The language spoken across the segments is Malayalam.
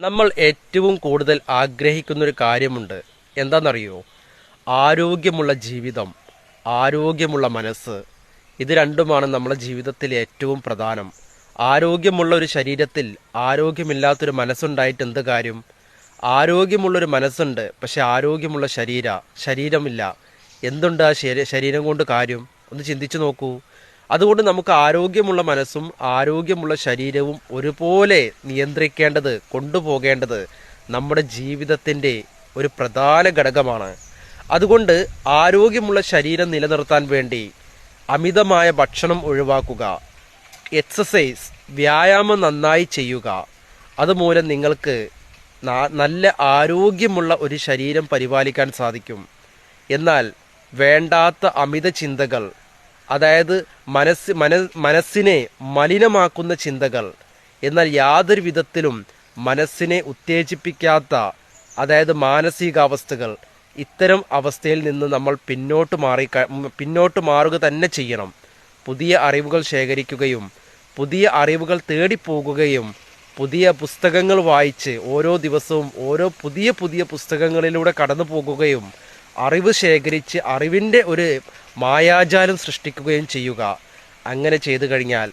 നമ്മൾ ഏറ്റവും കൂടുതൽ ആഗ്രഹിക്കുന്നൊരു കാര്യമുണ്ട്. എന്താണെന്നറിയോ? ആരോഗ്യമുള്ള ജീവിതം, ആരോഗ്യമുള്ള മനസ്സ്. ഇത് രണ്ടുമാണ് നമ്മുടെ ജീവിതത്തിൽ ഏറ്റവും പ്രധാനം. ആരോഗ്യമുള്ള ഒരു ശരീരത്തിൽ ആരോഗ്യമില്ലാത്തൊരു മനസ്സുണ്ടായിട്ട് എന്ത് കാര്യം? ആരോഗ്യമുള്ളൊരു മനസ്സുണ്ട്, പക്ഷെ ആരോഗ്യമുള്ള ശരീരമില്ല. എന്തുണ്ട് ആ ശരീരം കൊണ്ട് കാര്യം? ഒന്ന് ചിന്തിച്ചു നോക്കൂ. അതുകൊണ്ട് നമുക്ക് ആരോഗ്യമുള്ള മനസ്സും ആരോഗ്യമുള്ള ശരീരവും ഒരുപോലെ നിയന്ത്രിക്കേണ്ടത്, കൊണ്ടുപോകേണ്ടത് നമ്മുടെ ജീവിതത്തിൻ്റെ ഒരു പ്രധാന ഘടകമാണ്. അതുകൊണ്ട് ആരോഗ്യമുള്ള ശരീരം നിലനിർത്താൻ വേണ്ടി അമിതമായ ഭക്ഷണം ഒഴിവാക്കുക, എക്സസൈസ്, വ്യായാമം നന്നായി ചെയ്യുക. അതുമൂലം നിങ്ങൾക്ക് നല്ല ആരോഗ്യമുള്ള ഒരു ശരീരം പരിപാലിക്കാൻ സാധിക്കും. എന്നാൽ വേണ്ടാത്ത അമിത ചിന്തകൾ, അതായത് മനസ്സിനെ മലിനമാക്കുന്ന ചിന്തകൾ, എന്നാൽ യാതൊരു വിധത്തിലും മനസ്സിനെ ഉത്തേജിപ്പിക്കാത്ത, അതായത് മാനസികാവസ്ഥകൾ, ഇത്തരം അവസ്ഥയിൽ നിന്ന് നമ്മൾ പിന്നോട്ട് മാറുക തന്നെ ചെയ്യണം. പുതിയ അറിവുകൾ ശേഖരിക്കുകയും പുതിയ അറിവുകൾ തേടിപ്പോകുകയും പുതിയ പുസ്തകങ്ങൾ വായിച്ച് ഓരോ ദിവസവും ഓരോ പുതിയ പുതിയ പുസ്തകങ്ങളിലൂടെ കടന്നു പോകുകയും അറിവ് ശേഖരിച്ച് അറിവിൻ്റെ ഒരു മായാജാലം സൃഷ്ടിക്കുകയും ചെയ്യുക. അങ്ങനെ ചെയ്തു കഴിഞ്ഞാൽ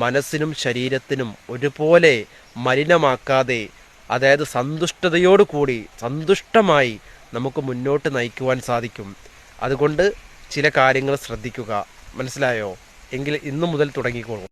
മനസ്സിനും ശരീരത്തിനും ഒരുപോലെ മലിനമാക്കാതെ, അതായത് സന്തുഷ്ടതയോടുകൂടി സന്തുഷ്ടമായി നമുക്ക് മുന്നോട്ട് നയിക്കുവാൻ സാധിക്കും. അതുകൊണ്ട് ചില കാര്യങ്ങൾ ശ്രദ്ധിക്കുക. മനസ്സിലായോ? എങ്കിൽ ഇന്നു മുതൽ തുടങ്ങിക്കോളൂ.